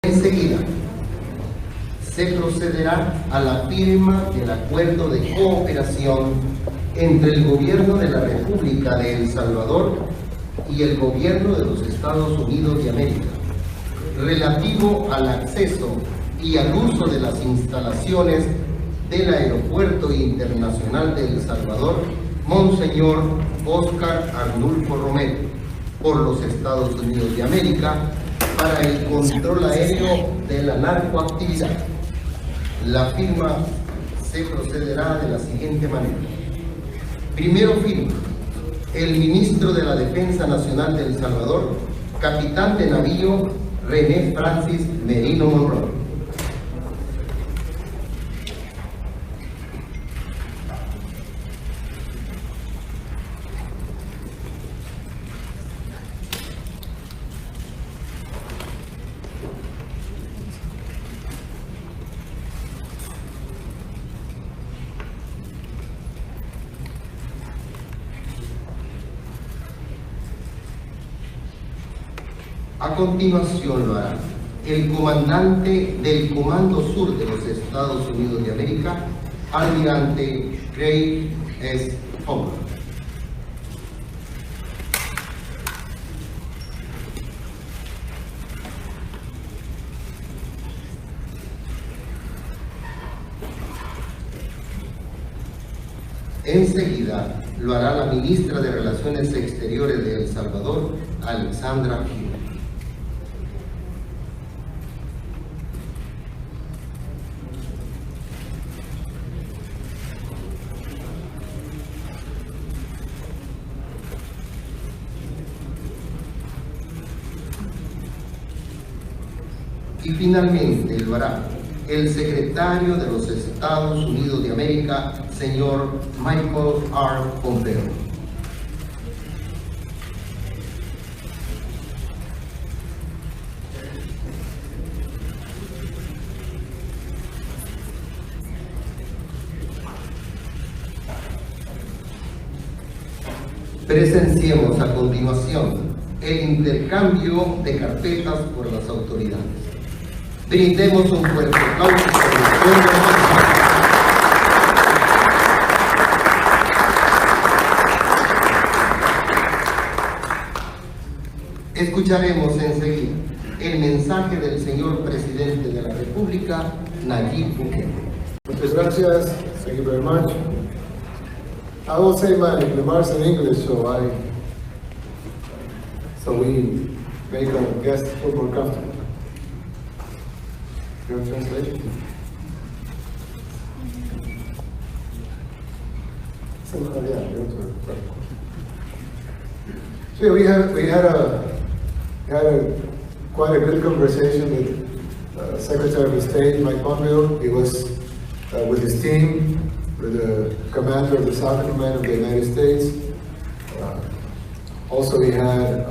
Enseguida, se procederá a la firma del acuerdo de cooperación entre el Gobierno de la República de El Salvador y el Gobierno de los Estados Unidos de América, relativo al acceso y al uso de las instalaciones del Aeropuerto Internacional de El Salvador, Monseñor Óscar Arnulfo Romero, por los Estados Unidos de América, para el control aéreo de la narcoactividad. La firma se procederá de la siguiente manera. Primero firma el ministro de la Defensa Nacional de El Salvador, capitán de navío René Francis Merino Monroe. A continuación lo hará el comandante del Comando Sur de los Estados Unidos de América, almirante Craig S. Pompeo. Enseguida lo hará la ministra de Relaciones Exteriores de El Salvador, Alexandra Julio. Y finalmente lo hará el secretario de los Estados Unidos de América, señor Michael R. Pompeo. Presenciemos a continuación el intercambio de carpetas por las autoridades. Brindemos un fuerte aplauso por el pueblo. Escucharemos enseguida el mensaje del señor Presidente de la República, Nayib Bukele. Muchas gracias. Thank you very much. I will say my remarks in English so we make our guests feel more comfortable. You have translation? So we had quite a good conversation with Secretary of State Mike Pompeo. He was with his team, with the commander of the South Command of the United States. Also, he had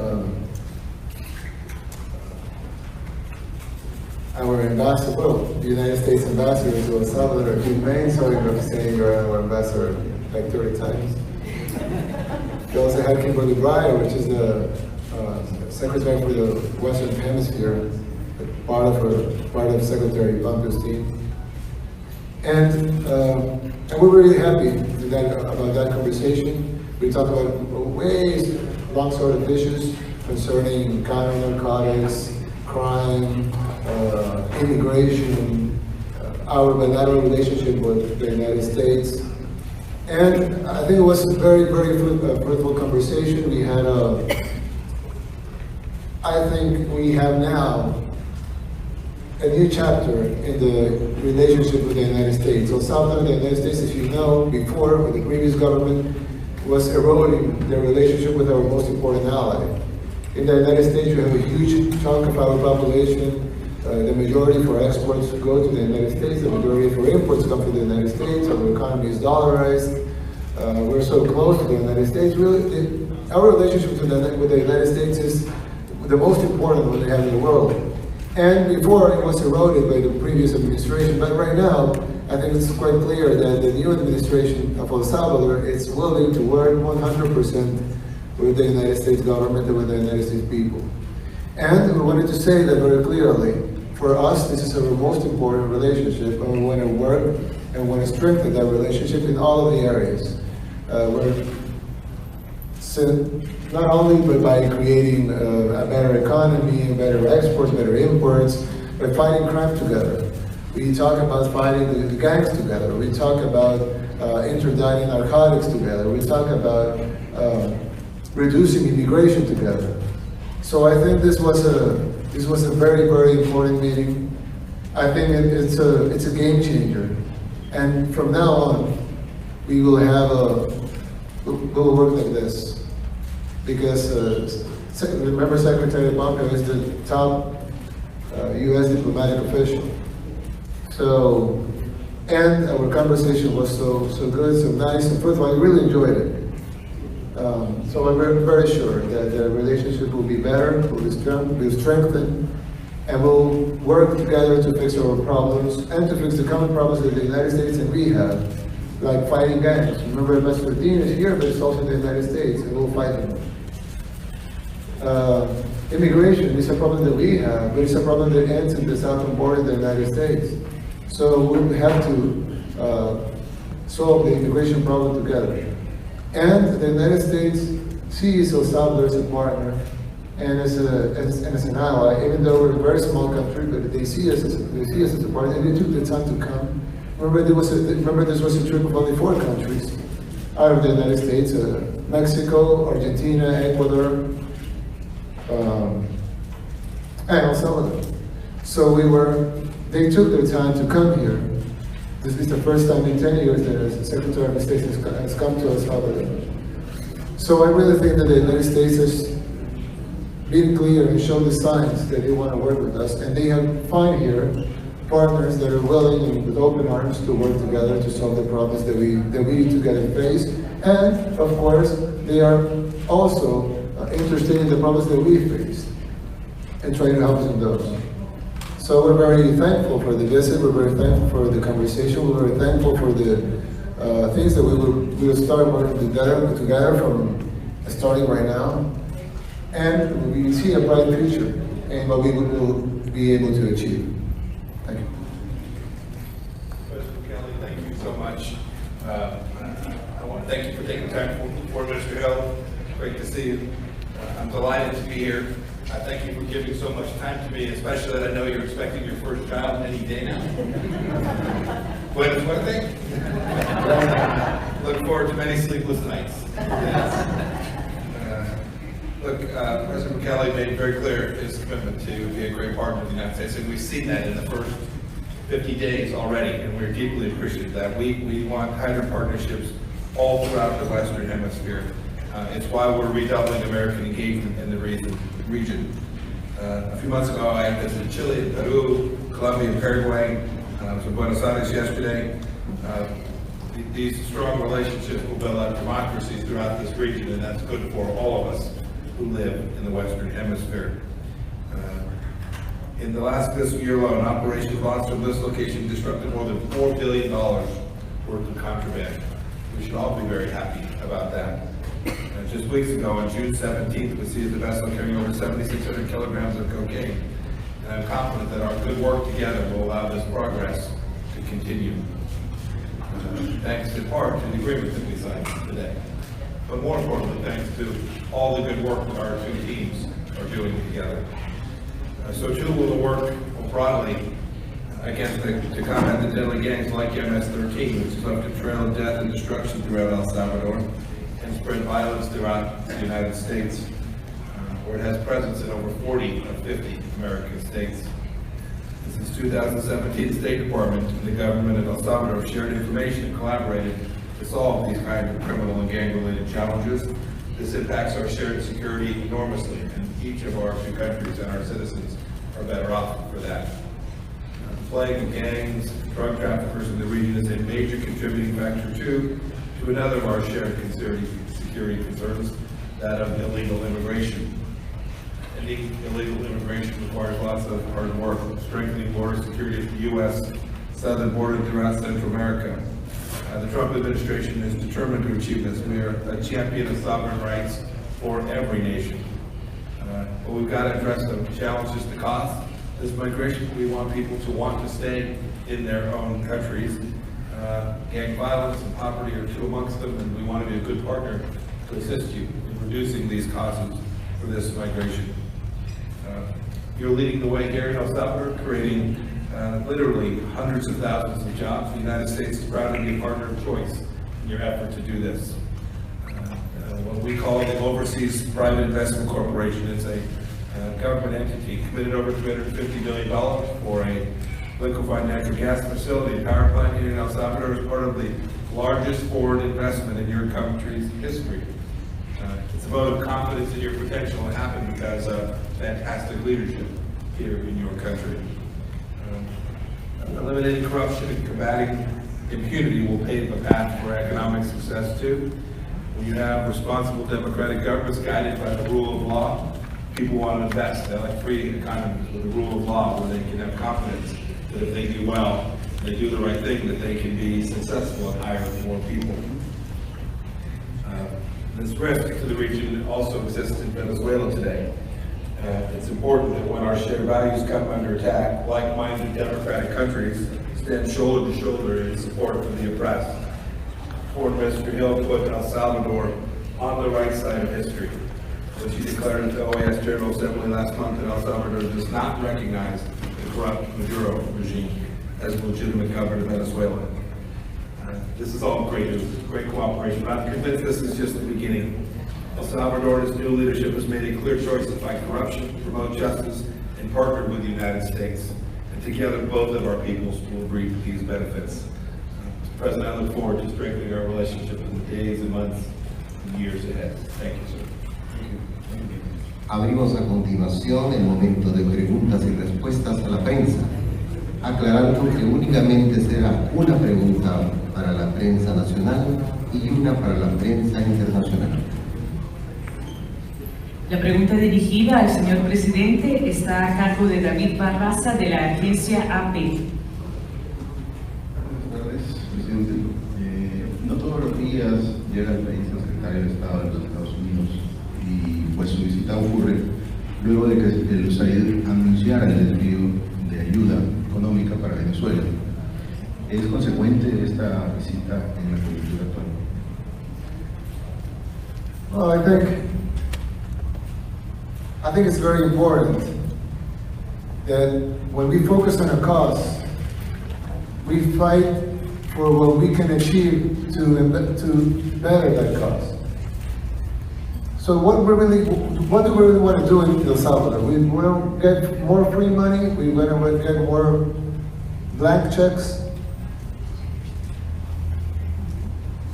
our ambassador, well, the United States ambassador to El Salvador, Keith Payne, sorry for saying you're our ambassador like 30 times. We also had Kimberly Breyer, which is the secretary for the Western Hemisphere, part of Secretary Pompeo's team. And we're really happy about that conversation. We talked about long sort of issues concerning counter narcotics, crime, immigration, our bilateral relationship with the United States. And I think it was a very, very fruitful conversation. We had I think we have now a new chapter in the relationship with the United States. So Salvador and the United States, as you know, before, with the previous government, was eroding their relationship with our most important ally. In the United States, we have a huge chunk of our population. The majority for exports go to the United States. The majority for imports come to the United States. Our economy is dollarized. We're so close to the United States. Really, our relationship with the United States is the most important one they have in the world. And before, it was eroded by the previous administration. But right now, I think it's quite clear that the new administration of El Salvador is willing to work 100% with the United States government and with the United States people. And we wanted to say that very clearly, for us, this is our most important relationship, and we want to work and want to strengthen that relationship in all of the areas. Not only but by creating a better economy, better exports, better imports, by fighting crime together. We talk about fighting the gangs together. We talk about interdicting narcotics together. We talk about reducing immigration together. So I think this was a very, very important meeting. I think it's a game changer. And from now on, we'll work like this. Because remember, Secretary Pompeo is the top U.S. diplomatic official. So, and our conversation was so good, so nice, and first of all, I really enjoyed it. So I'm very sure that the relationship will be better, will be strengthened, and we'll work together to fix our problems and to fix the common problems that the United States and we have, like fighting gangs. Remember, Ambassador Dean is here, but it's also in the United States, and we'll fight them. Immigration is a problem that we have, but it's a problem that ends in the southern border of the United States. So we have to solve the immigration problem together. And the United States sees El Salvador as a partner and as an ally, even though we're a very small country, but they see us as a partner, and they took the time to come. Remember, this was a trip of only 4 countries out of the United States: Mexico, Argentina, Ecuador, and El Salvador. So they took their time to come here. This is the first time in 10 years that the Secretary of State has come to El Salvador. So I really think that the United States has been clear and shown the signs that they want to work with us, and they have found here partners that are willing and with open arms to work together to solve the problems that we together face. And of course, they are also interested in the problems that we face and trying to help us in those. So we're very thankful for the visit, we're very thankful for the conversation, we're very thankful for the things that we will start working together from starting right now. And we see a bright future in what we will be able to achieve. Thank you. President Bukele, thank you so much. I want to thank you for taking time for Mr. Hill. Great to see you. I'm delighted to be here. I thank you for giving so much time to me, especially that I know you're expecting your first child any day now. Buena suerte. Look forward to many sleepless nights. President Bukele made very clear his commitment to be a great partner of the United States, and we've seen that in the first 50 days already, and we're deeply appreciative of that. We want tighter partnerships all throughout the Western Hemisphere. It's why we're redoubling American engagement in the region. A few months ago, I visited Chile, Peru, Colombia, and Paraguay. I was in Buenos Aires yesterday. These strong relationships will build up democracies throughout this region, and that's good for all of us who live in the Western Hemisphere. In the last fiscal year alone, operations launched from this location disrupted more than $4 billion worth of contraband. We should all be very happy about that. Just weeks ago, on June 17th, we seized a vessel carrying over 7,600 kilograms of cocaine. And I'm confident that our good work together will allow this progress to continue. Thanks in part to the agreement that we signed today. But more importantly, thanks to all the good work that our 2 teams are doing together. So too will the work broadly against to combat the deadly gangs like MS-13, which has left a trail of death and destruction throughout El Salvador and spread violence throughout the United States, where it has presence in over 40 of 50 American states. Since 2017, the State Department and the government of El Salvador have shared information and collaborated to solve these kinds of criminal and gang-related challenges. This impacts our shared security enormously, and each of our 2 countries and our citizens are better off for that. The plague of gangs, drug traffickers in the region is a major contributing factor to another of our shared security concerns, that of illegal immigration. Ending illegal immigration requires lots of hard work, strengthening border security at the U.S. southern border throughout Central America. The Trump administration is determined to achieve this. We are a champion of sovereign rights for every nation. But we've got to address the challenges to cost, This migration, we want people to want to stay in their own countries. Gang violence and poverty are two amongst them, and we want to be a good partner to assist you in reducing these causes for this migration. You're leading the way here in El Salvador, creating literally hundreds of thousands of jobs. The United States is proud to be a partner of choice in your effort to do this. What we call the Overseas Private Investment Corporation, it's a government entity committed over $350 million for a liquefied natural gas facility, power plant here in El Salvador as part of the largest foreign investment in your country's history. It's a vote of confidence in your potential to happen because of fantastic leadership here in your country. Eliminating corruption and combating impunity will pave the path for economic success too. When you have responsible democratic governments guided by the rule of law, people want to invest. They like free economies with the rule of law where they can have confidence that if they do well, they do the right thing, that they can be successful and hire more people. This risk to the region also exists in Venezuela today. It's important that when our shared values come under attack, like-minded democratic countries stand shoulder to shoulder in support of the oppressed. Foreign Minister Hill put El Salvador on the right side of history when she declared at the OAS General Assembly last month that El Salvador does not recognize the corrupt Maduro regime as a legitimate government of Venezuela. This is all great news, great cooperation, but I'm convinced this is just the beginning. El Salvador and its new leadership has made a clear choice to fight corruption, promote justice, and partner with the United States. And together, both of our peoples will reap these benefits. Mr. President, I look forward to strengthening our relationship in the days and months and years ahead. Thank you, sir. Abrimos a continuación el momento de preguntas y respuestas a la prensa, aclarando que únicamente será una pregunta para la prensa nacional y una para la prensa internacional. La pregunta dirigida al señor presidente está a cargo de David Barraza de la agencia AP. Buenas tardes, presidente. No todos los días llega al país el secretario de Estado de los Estados Unidos y pues su visita ocurre luego de que el USAID anunciara el desvío de ayuda económica para Venezuela. ¿Es consecuente esta visita en la coyuntura actual? Well, I think it's very important that when we focus on a cause, we fight for what we can achieve to better that cause. So what do we really want to do in El Salvador? We want to get more free money? We want to get more blank checks?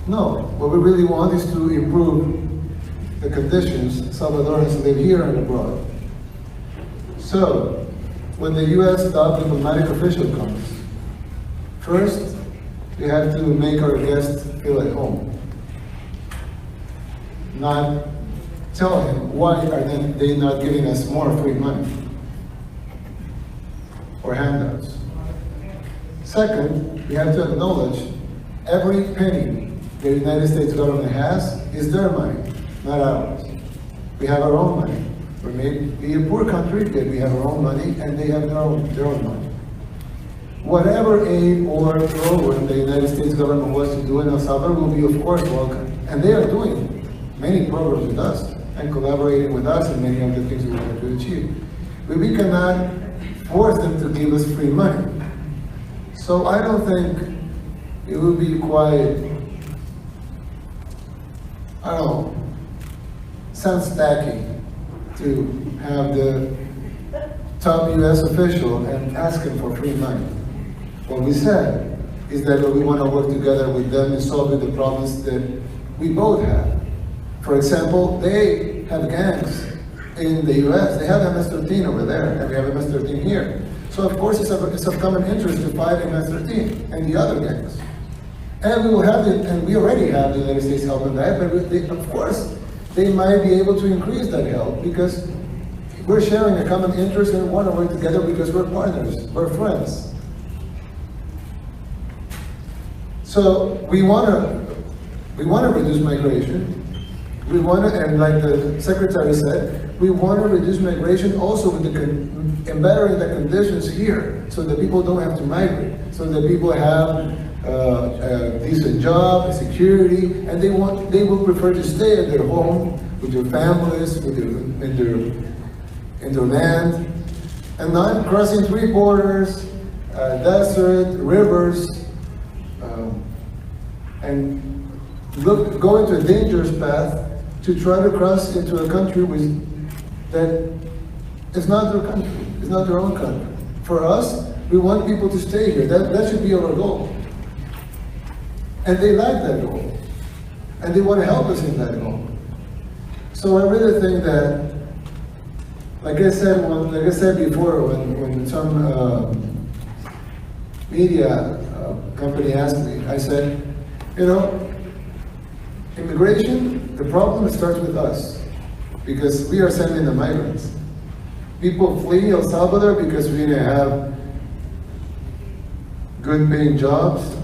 No, what we really want is to improve the conditions Salvadorans live here and abroad. So, when the U.S. diplomatic official comes, first, we have to make our guests feel at home. Not tell him why are they not giving us more free money or handouts. Second, we have to acknowledge every penny the United States government has is their money, not ours. We have our own money. We may be a poor country, but we have our own money, and they have their own money. Whatever aid or program the United States government wants to do in El Salvador will be, of course, welcome. And they are doing many programs with us and collaborating with us in many of the things we want to achieve. But we cannot force them to give us free money. So I don't think it would be quite, I don't know, sounds tacky to have the top U.S. official and ask him for free money. What we said is that we want to work together with them in solving the problems that we both have. For example, they have gangs in the U.S. They have MS-13 over there, and we have MS-13 here. So of course it's of common interest to fight MS-13 and the other gangs. And we will have it, and we already have the United States help in that, but of course they might be able to increase that help because we're sharing a common interest and want to work together because we're partners, we're friends. So we want to reduce migration. We want to, and like the Secretary said, we want to reduce migration also with and bettering the conditions here, so that people don't have to migrate, so that people have a decent job, security, and they will prefer to stay at their home with their families, in their land, and not crossing three borders, desert, rivers, and go into a dangerous path to try to cross into a country that is not their country, it's not their own country. For us, we want people to stay here. That should be our goal. And they like that goal. And they want to help us in that goal. So I really think that, like I said before, when some media company asked me, I said, immigration, the problem starts with us, because we are sending the migrants. People flee El Salvador because we didn't have good paying jobs,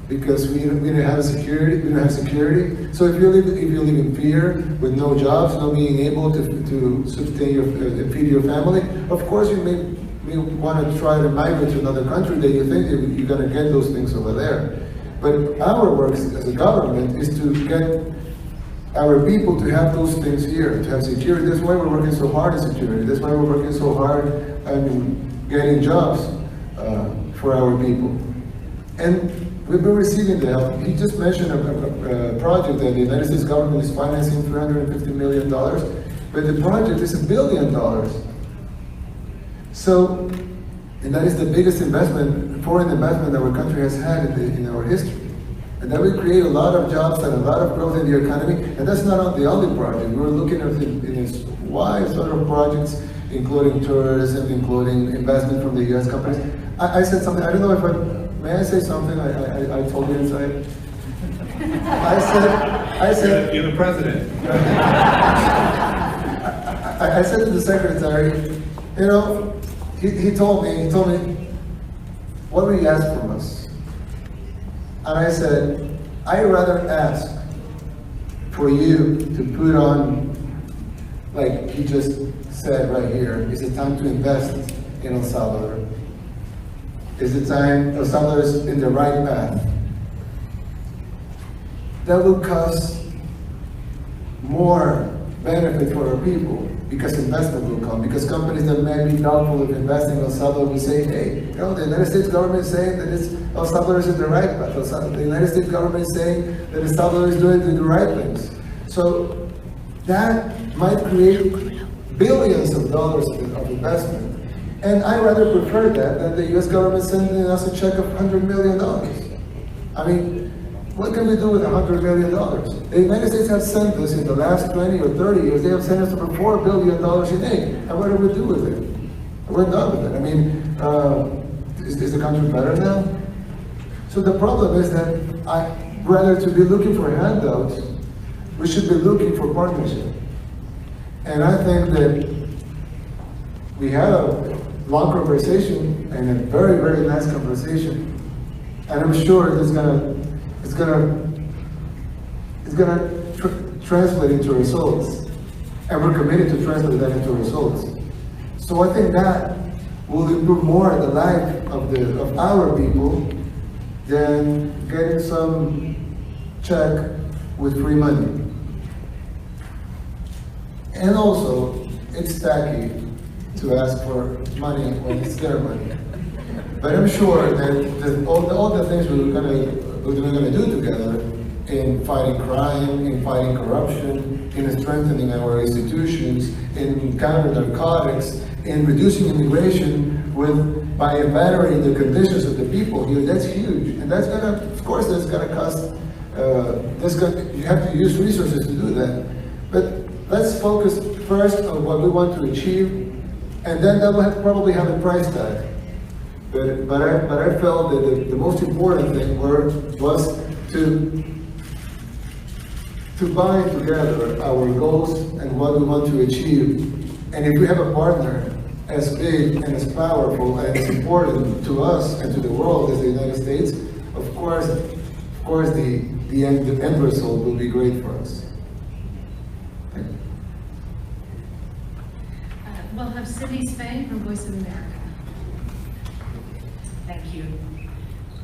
because we didn't have security. We didn't have security. So if you live in fear, with no jobs, not being able to sustain and feed your family, of course you may want to try to migrate to another country that you think you're going to get those things over there. But our work as a government is to get our people to have those things here, to have security. That's why we're working so hard on security. That's why we're working so hard on getting jobs for our people. And we've been receiving the help. He just mentioned a project that the United States government is financing $350 million, but the project is $1 billion. So, and that is the biggest foreign investment our country has had in our history. And that will create a lot of jobs and a lot of growth in the economy. And that's not the only project. We're looking at a wide sort of projects, including tourism, including investment from the U.S. companies. I said something, I don't know if may I say something? I told you inside. I said. You're the president. I said to the secretary, he told me, what will you ask from us? And I said, I'd rather ask for you to put on, like he just said right here, is it time to invest in El Salvador? Is it time El Salvador is in the right path? That will cause more benefit for our people, because investment will come, because companies that may be doubtful of investing in El Salvador will say, hey, the United States government is saying that El Salvador is in the right path. The United States government is saying that El Salvador is doing the right things. So that might create billions of dollars of investment. And I rather prefer that than the US government sending us a check of $100 million. I mean, what can we do with $100 million? The United States has sent us in the last 20 or 30 years, they have sent us over $4 billion in aid. And what do we do with it? We're done with it. I mean, is the country better now? So the problem is that rather to be looking for handouts, we should be looking for partnership. And I think that we had a long conversation and a very, very nice conversation. And I'm sure it's gonna translate into results. And we're committed to translate that into results. So I think that will improve more the life of our people than getting some check with free money. And also, it's tacky to ask for money when it's their money. But I'm sure that all the things we're gonna do together in fighting crime, in fighting corruption, in strengthening our institutions, in countering narcotics, in reducing immigration by bettering the conditions of the people here, that's huge. And that's gonna, of course, that's gonna cost, you have to use resources to do that. But let's focus first on what we want to achieve, and then that will probably have a price tag. But I felt that the most important thing was to bind together our goals and what we want to achieve. And if we have a partner as big and as powerful and as important to us and to the world as the United States, of course the end result will be great for us. Thank you. we'll have Cindy Spain from Voice of America. Thank you.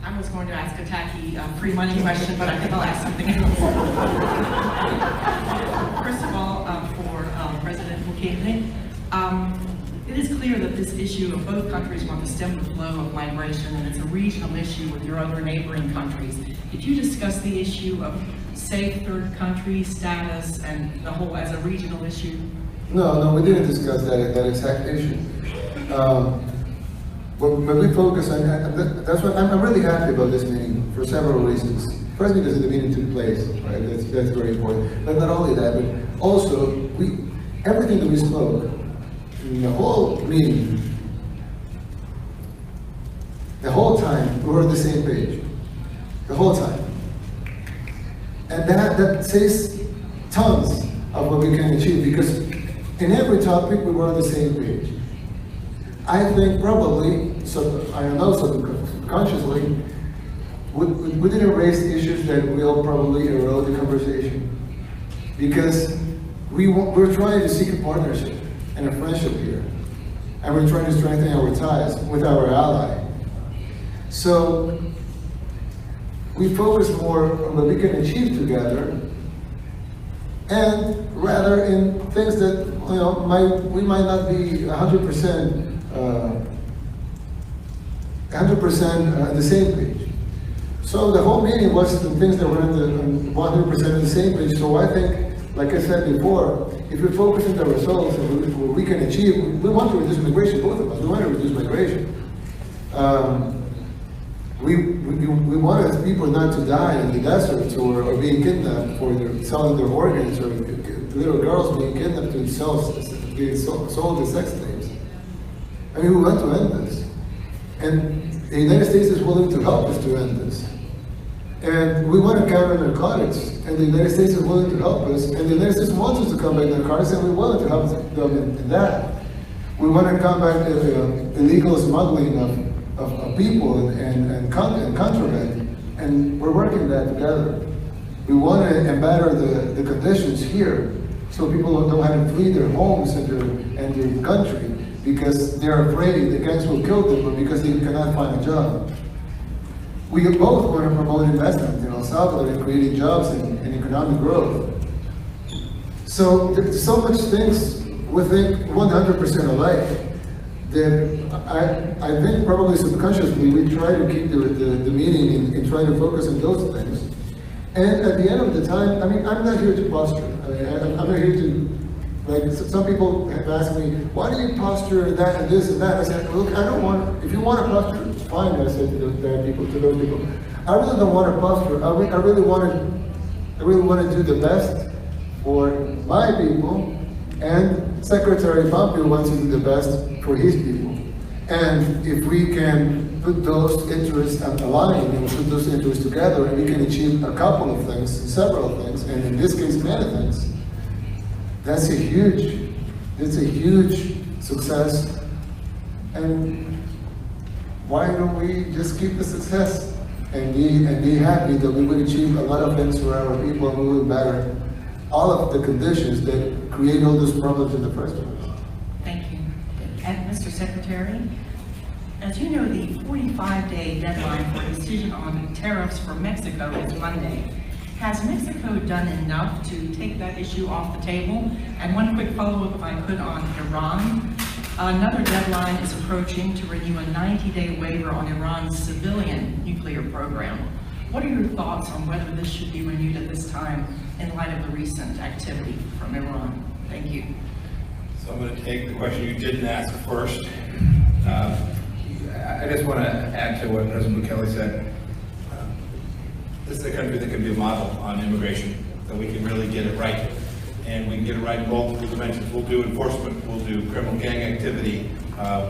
I was going to ask a tacky free money question, but I think I'll ask something else. First of all, for President Bukele, it is clear that this issue of both countries want to stem the flow of migration, and it's a regional issue with your other neighboring countries. Did you discuss the issue of safe third country status and the whole as a regional issue? No, we didn't discuss that exact issue. But we focus on, that's what, I'm really happy about this meeting for several reasons. First, because the meeting took place, right? That's very important. But not only that, but also, everything that we spoke, in the whole meeting, the whole time, we were on the same page. The whole time. And that says tons of what we can achieve, because in every topic, we were on the same page. I think probably, I don't know, subconsciously, we didn't raise issues that will probably erode the conversation. Because we're trying to seek a partnership and a friendship here. And we're trying to strengthen our ties with our ally. So, we focus more on what we can achieve together, and rather in things that, you know, we might not be 100% on the same page. So the whole meeting was the things that were on 100% on the same page. So I think, like I said before, if we focus on the results and what we can achieve, we want to reduce migration, both of us. We want to reduce migration. We want people not to die in the deserts or being kidnapped for selling their organs, or little girls being kidnapped to being sold as sex slaves. I mean, we want to end this. And the United States is willing to help us to end this. And we want to counter narcotics, and the United States is willing to help us, and the United States wants us to combat narcotics, and we're willing to help them in that. We want to combat illegal smuggling of people and contraband, and we're working that together. We want to better the conditions here, so people don't have to flee their homes and their country because they're afraid the gangs will kill them, or because they cannot find a job. We both want to promote investment in El Salvador and creating jobs and economic growth. So there's so much things we think 100% alike that I think probably subconsciously we try to keep the meeting and try to focus on those things. And at the end of the time, I mean, I'm not here to posture. I mean, I'm not here to, like, some people have asked me, why do you posture that and this and that? I said, look, I don't want, if you want to posture, it's fine, I said to those people. I really don't want to posture. I really want to do the best for my people, and Secretary Pompeo wants to do the best for his people. And if we can put those interests aligned and put those interests together, and we can achieve a couple of things, several things, and in this case, many things, that's a huge success. And why don't we just keep the success and be happy that we will achieve a lot of things for our people, and we will better all of the conditions that create all those problems in the first place. Thank you. And Mr. Secretary, as you know, the 45-day deadline for a decision on tariffs for Mexico is Monday. Has Mexico done enough to take that issue off the table? And one quick follow-up, if I could, on Iran. Another deadline is approaching to renew a 90-day waiver on Iran's civilian nuclear program. What are your thoughts on whether this should be renewed at this time in light of the recent activity from Iran? Thank you. So I'm going to take the question you didn't ask first. I just want to add to what President Bukele said. This is a country that can be a model on immigration, that we can really get it right. And we can get it right in multiple dimensions. We'll do enforcement, we'll do criminal gang activity,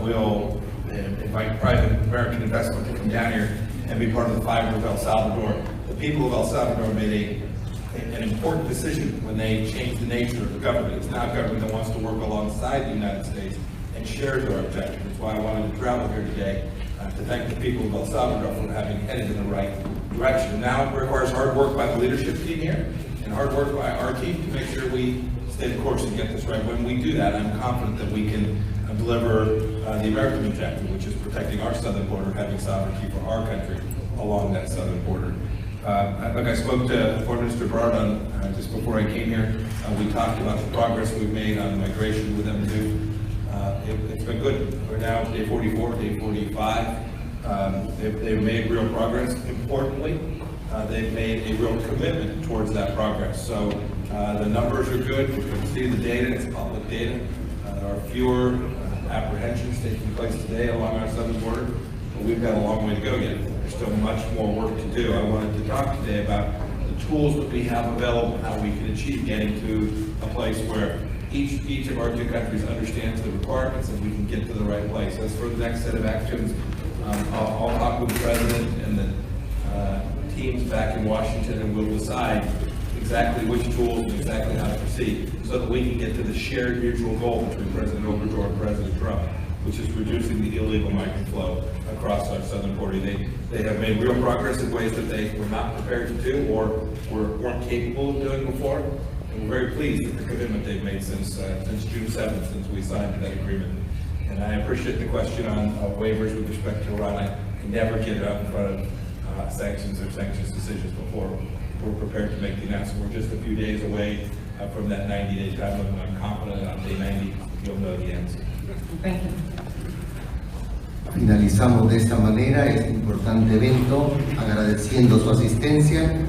we'll invite private American investment to come down here and be part of the fiber of El Salvador. The people of El Salvador made an important decision when they changed the nature of the government. It's now a government that wants to work alongside the United States and shares our objective. That's why I wanted to travel here today to thank the people of El Salvador for having headed in the right direction. Now it requires hard work by the leadership team here and hard work by our team to make sure we stay the course and get this right. When we do that, I'm confident that we can deliver the American objective, which is protecting our southern border, having sovereignty for our country along that southern border. Look, I spoke to Foreign Minister Bardon just before I came here. We talked about the progress we've made on migration with them too. It's been good. We're now day 44, day 45. They've made real progress. Importantly, they've made a real commitment towards that progress. So the numbers are good. You can see the data. It's public data. There are fewer apprehensions taking place today along our southern border, but we've got a long way to go yet. There's still much more work to do. I wanted to talk today about the tools that we have available, how we can achieve getting to a place where each of our two countries understands the requirements and we can get to the right place. As for the next set of actions, I'll talk with the President and the teams back in Washington, and we'll decide exactly which tools and exactly how to proceed so that we can get to the shared mutual goal between President Obrador and President Trump, which is reducing the illegal migrant flow across our southern border. They have made real progress in ways that they were not prepared to do or weren't capable of doing before. And we're very pleased with the commitment they've made since June 7th, since we signed that agreement. And I appreciate the question on waivers with respect to Iran. I never get it out in front of sanctions or sanctions decisions before we're prepared to make the announcement. We're just a few days away from that 90-day time limit. I'm confident on day 90 you'll know the answer. Thank you. Finalizamos de esta manera este importante evento, agradeciendo su asistencia.